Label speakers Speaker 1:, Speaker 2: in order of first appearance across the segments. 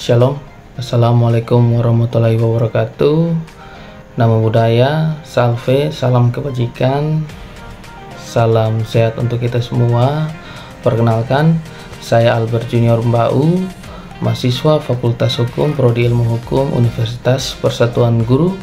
Speaker 1: Shalom, Assalamualaikum warahmatullahi wabarakatuh. Nama budaya, salve, salam kebajikan, salam sehat untuk kita semua. Perkenalkan, saya Albert Junior Mbau, mahasiswa Fakultas Hukum Prodi Ilmu Hukum Universitas Persatuan Guru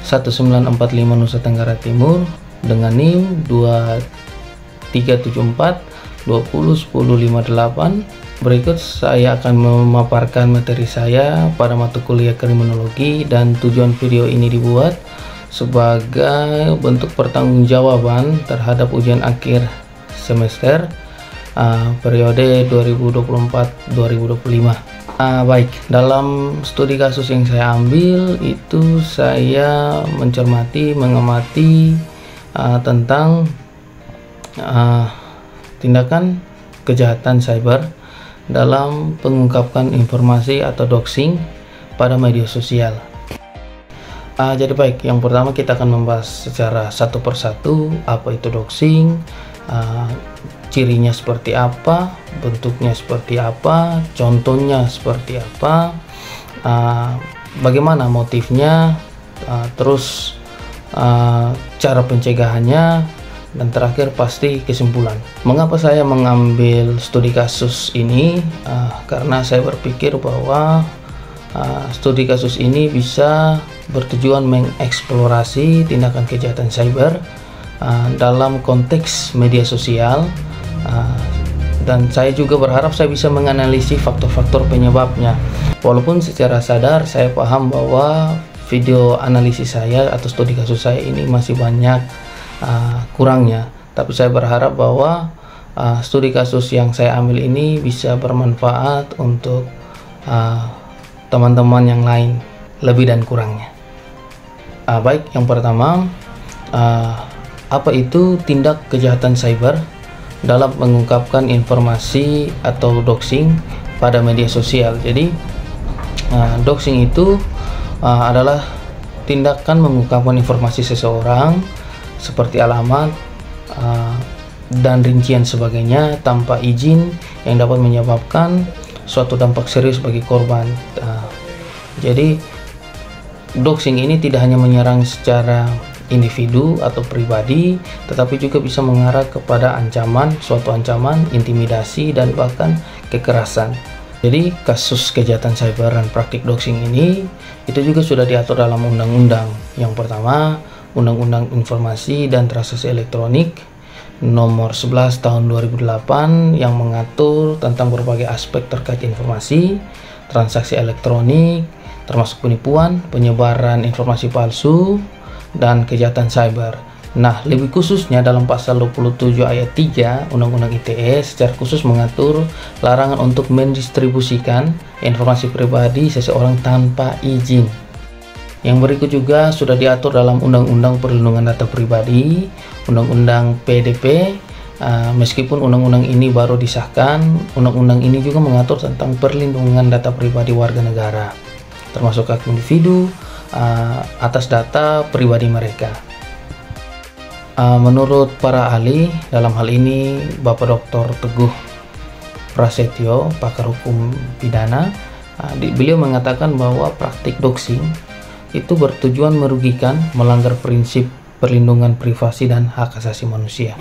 Speaker 1: 1945 Nusa Tenggara Timur dengan NIM 2374 201058. Berikut saya akan memaparkan materi saya pada mata kuliah kriminologi, dan tujuan video ini dibuat sebagai bentuk pertanggungjawaban terhadap ujian akhir semester periode 2024-2025. Baik, dalam studi kasus yang saya ambil itu saya mengamati tentang tindakan kejahatan cyber dalam pengungkapkan informasi atau doxing pada media sosial. Jadi baik, yang pertama kita akan membahas secara satu persatu apa itu doxing, cirinya seperti apa, bentuknya seperti apa, contohnya seperti apa, bagaimana motifnya, terus cara pencegahannya, dan terakhir pasti kesimpulan. Mengapa saya mengambil studi kasus ini? Karena saya berpikir bahwa studi kasus ini bisa bertujuan mengeksplorasi tindakan kejahatan cyber dalam konteks media sosial, dan saya juga berharap saya bisa menganalisis faktor-faktor penyebabnya. Walaupun secara sadar saya paham bahwa video analisis saya atau studi kasus saya ini masih banyak kurangnya, tapi saya berharap bahwa studi kasus yang saya ambil ini bisa bermanfaat untuk teman-teman yang lain, lebih dan kurangnya. Baik, yang pertama, apa itu tindak kejahatan cyber dalam mengungkapkan informasi atau doxing pada media sosial? Jadi doxing itu adalah tindakan mengungkapkan informasi seseorang seperti alamat dan rincian sebagainya tanpa izin yang dapat menyebabkan suatu dampak serius bagi korban. Jadi doxing ini tidak hanya menyerang secara individu atau pribadi, tetapi juga bisa mengarah kepada ancaman, suatu ancaman, intimidasi, dan bahkan kekerasan. Jadi kasus kejahatan cyber dan praktik doxing ini itu juga sudah diatur dalam undang-undang. Yang pertama, Undang-Undang Informasi dan Transaksi Elektronik Nomor 11 Tahun 2008 yang mengatur tentang berbagai aspek terkait informasi, transaksi elektronik, termasuk penipuan, penyebaran informasi palsu, dan kejahatan cyber. Nah, lebih khususnya dalam pasal 27 ayat 3 Undang-Undang ITE secara khusus mengatur larangan untuk mendistribusikan informasi pribadi seseorang tanpa izin. Yang berikut juga sudah diatur dalam Undang-Undang Perlindungan Data Pribadi, Undang-Undang PDP. Meskipun undang-undang ini baru disahkan, undang-undang ini juga mengatur tentang perlindungan data pribadi warga negara, termasuk hak individu atas data pribadi mereka. Menurut para ahli, dalam hal ini Bapak Dr. Teguh Prasetyo, pakar hukum pidana, beliau mengatakan bahwa praktik doxing itu bertujuan merugikan, melanggar prinsip perlindungan privasi dan hak asasi manusia.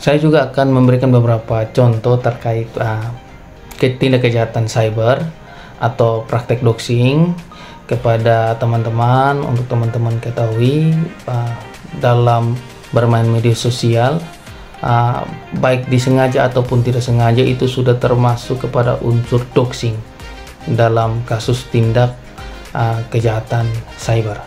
Speaker 1: Saya juga akan memberikan beberapa contoh terkait tindak kejahatan cyber atau praktek doxing kepada teman-teman, untuk teman-teman ketahui dalam bermain media sosial, baik disengaja ataupun tidak sengaja, itu sudah termasuk kepada unsur doxing dalam kasus tindak kejahatan cyber.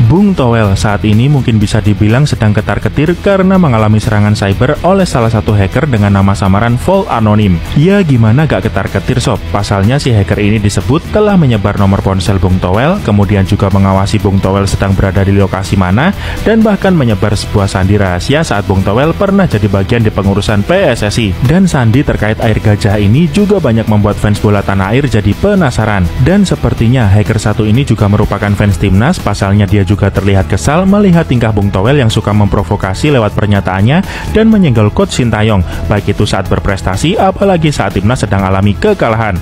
Speaker 2: Bung Towel saat ini mungkin bisa dibilang sedang ketar-ketir karena mengalami serangan cyber oleh salah satu hacker dengan nama samaran Vault Anonim. Ya gimana gak ketar-ketir sob, pasalnya si hacker ini disebut telah menyebar nomor ponsel Bung Towel, kemudian juga mengawasi Bung Towel sedang berada di lokasi mana, dan bahkan menyebar sebuah sandi rahasia saat Bung Towel pernah jadi bagian di pengurusan PSSI. Dan sandi terkait air gajah ini juga banyak membuat fans bola tanah air jadi penasaran. Dan sepertinya hacker satu ini juga merupakan fans timnas, pasalnya dia juga juga terlihat kesal melihat tingkah Bung Towel yang suka memprovokasi lewat pernyataannya dan menyenggol Coach Sintayong, baik itu saat berprestasi apalagi saat timnas sedang alami kekalahan.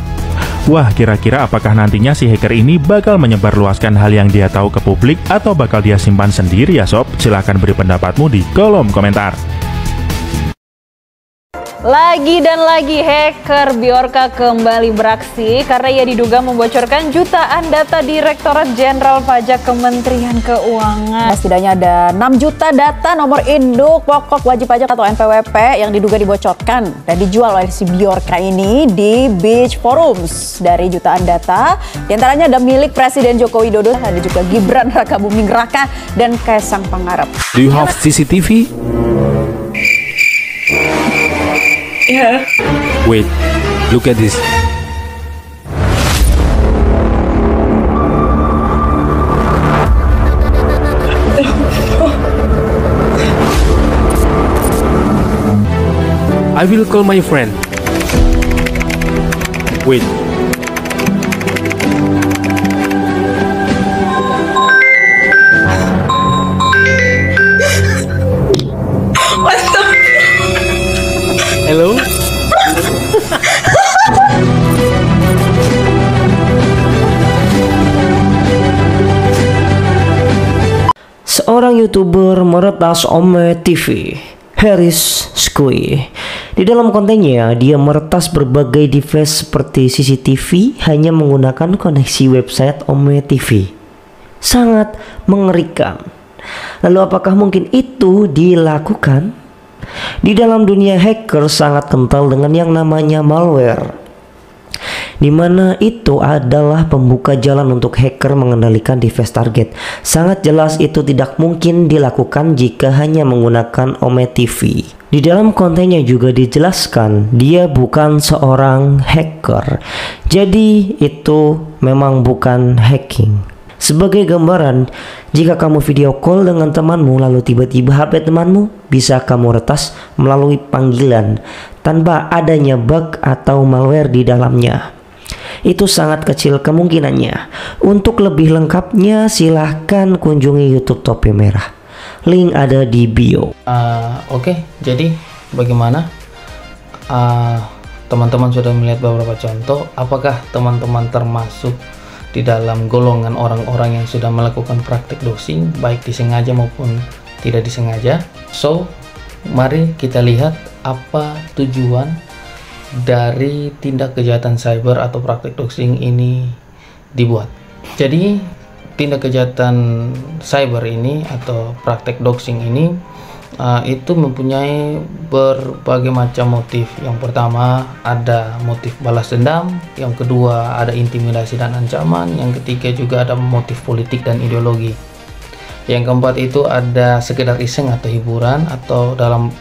Speaker 2: Wah, kira-kira apakah nantinya si hacker ini bakal menyebarluaskan hal yang dia tahu ke publik atau bakal dia simpan sendiri ya sob? Silahkan beri pendapatmu di kolom komentar.
Speaker 3: Lagi dan lagi hacker Bjorka kembali beraksi karena ia diduga membocorkan jutaan data Direktorat Jenderal Pajak Kementerian Keuangan. Setidaknya ada 6 juta data nomor induk pokok wajib pajak atau NPWP yang diduga dibocorkan dan dijual oleh si Bjorka ini di Beach Forums. Dari jutaan data, diantaranya ada milik Presiden Joko Widodo, ada juga Gibran Rakabuming Raka dan Kaisang Pangarep.
Speaker 4: Do you have CCTV?
Speaker 5: Yeah.
Speaker 4: Wait, look at this. I will call my friend. Wait. Hello?
Speaker 5: Seorang YouTuber meretas Ome TV, Haris Skui. Di dalam kontennya, dia meretas berbagai device seperti CCTV hanya menggunakan koneksi website Ome TV. Sangat mengerikan. Lalu apakah mungkin itu dilakukan? Di dalam dunia hacker sangat kental dengan yang namanya malware, di mana itu adalah pembuka jalan untuk hacker mengendalikan device target. Sangat jelas itu tidak mungkin dilakukan jika hanya menggunakan Ome TV. Di dalam kontennya juga dijelaskan dia bukan seorang hacker, jadi itu memang bukan hacking. Sebagai gambaran, jika kamu video call dengan temanmu lalu tiba-tiba HP temanmu bisa kamu retas melalui panggilan tanpa adanya bug atau malware di dalamnya. Itu sangat kecil kemungkinannya. Untuk lebih lengkapnya silahkan kunjungi YouTube Topi Merah. Link ada di bio.
Speaker 1: Oke, jadi bagaimana? Teman-teman sudah melihat beberapa contoh. Apakah teman-teman termasuk di dalam golongan orang-orang yang sudah melakukan praktik doxing, baik disengaja maupun tidak disengaja? So, mari kita lihat apa tujuan dari tindak kejahatan cyber atau praktik doxing ini dibuat. Jadi, tindak kejahatan cyber ini atau praktik doxing ini itu mempunyai berbagai macam motif. Yang pertama ada motif balas dendam, yang kedua ada intimidasi dan ancaman, yang ketiga juga ada motif politik dan ideologi, yang keempat itu ada sekedar iseng atau hiburan atau dalam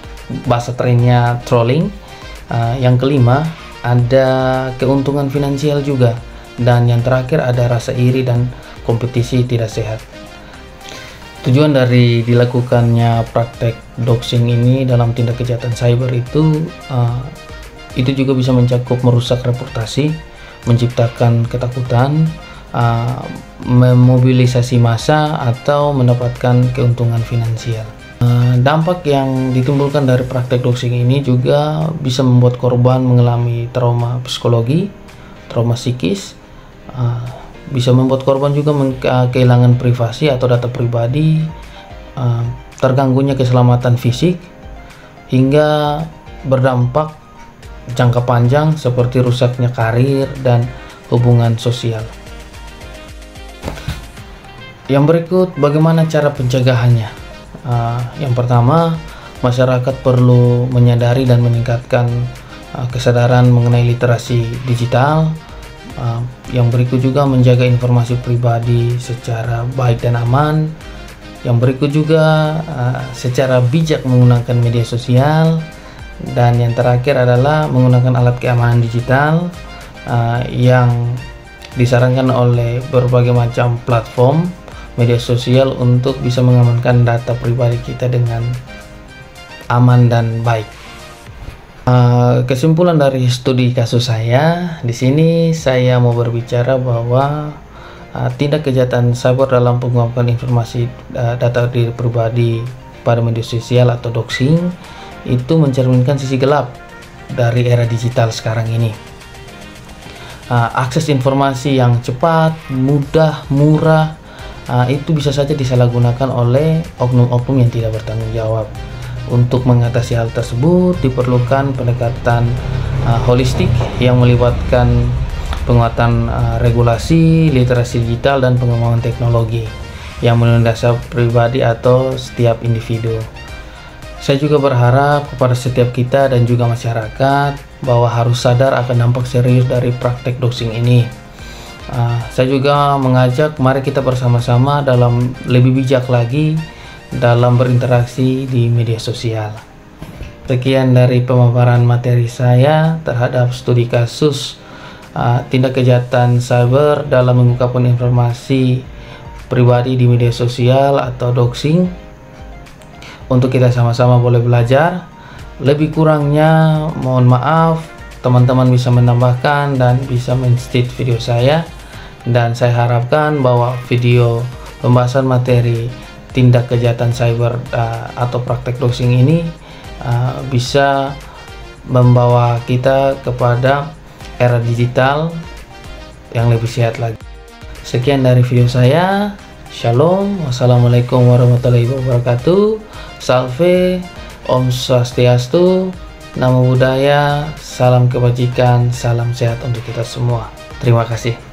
Speaker 1: bahasa kerennya trolling, yang kelima ada keuntungan finansial juga, dan yang terakhir ada rasa iri dan kompetisi tidak sehat. Tujuan dari dilakukannya praktek doxing ini dalam tindak kejahatan cyber itu juga bisa mencakup merusak reputasi, menciptakan ketakutan, memobilisasi massa, atau mendapatkan keuntungan finansial. Dampak yang ditimbulkan dari praktek doxing ini juga bisa membuat korban mengalami trauma psikologi, trauma psikis, bisa membuat korban juga kehilangan privasi atau data pribadi, terganggunya keselamatan fisik, hingga berdampak jangka panjang seperti rusaknya karir dan hubungan sosial. Yang berikut bagaimana cara pencegahannya. Yang pertama, masyarakat perlu menyadari dan meningkatkan kesadaran mengenai literasi digital. Yang berikut juga menjaga informasi pribadi secara baik dan aman. Yang berikut juga secara bijak menggunakan media sosial. Dan yang terakhir adalah menggunakan alat keamanan digital yang disarankan oleh berbagai macam platform media sosial untuk bisa mengamankan data pribadi kita dengan aman dan baik. Kesimpulan dari studi kasus saya di sini, saya mau berbicara bahwa tindak kejahatan cyber dalam pengungkapan informasi data diri pribadi pada media sosial atau doxing itu mencerminkan sisi gelap dari era digital sekarang ini. Akses informasi yang cepat, mudah, murah itu bisa saja disalahgunakan oleh oknum-oknum yang tidak bertanggung jawab. Untuk mengatasi hal tersebut diperlukan pendekatan holistik yang melibatkan penguatan regulasi, literasi digital, dan pengembangan teknologi yang melindungi data pribadi atau setiap individu. Saya juga berharap kepada setiap kita dan juga masyarakat bahwa harus sadar akan dampak serius dari praktek doxing ini. Saya juga mengajak mari kita bersama-sama dalam lebih bijak lagi dalam berinteraksi di media sosial. Sekian dari pemaparan materi saya terhadap studi kasus tindak kejahatan cyber dalam mengungkapkan informasi pribadi di media sosial atau doxing. Untuk kita sama-sama boleh belajar. Lebih kurangnya mohon maaf, teman-teman bisa menambahkan dan bisa men-state video saya, dan saya harapkan bahwa video pembahasan materi tindak kejahatan cyber atau praktek doxing ini bisa membawa kita kepada era digital yang lebih sehat lagi. Sekian dari video saya. Shalom, wassalamualaikum warahmatullahi wabarakatuh. Salve, Om Swastiastu, Namo Buddhaya, salam kebajikan, salam sehat untuk kita semua. Terima kasih.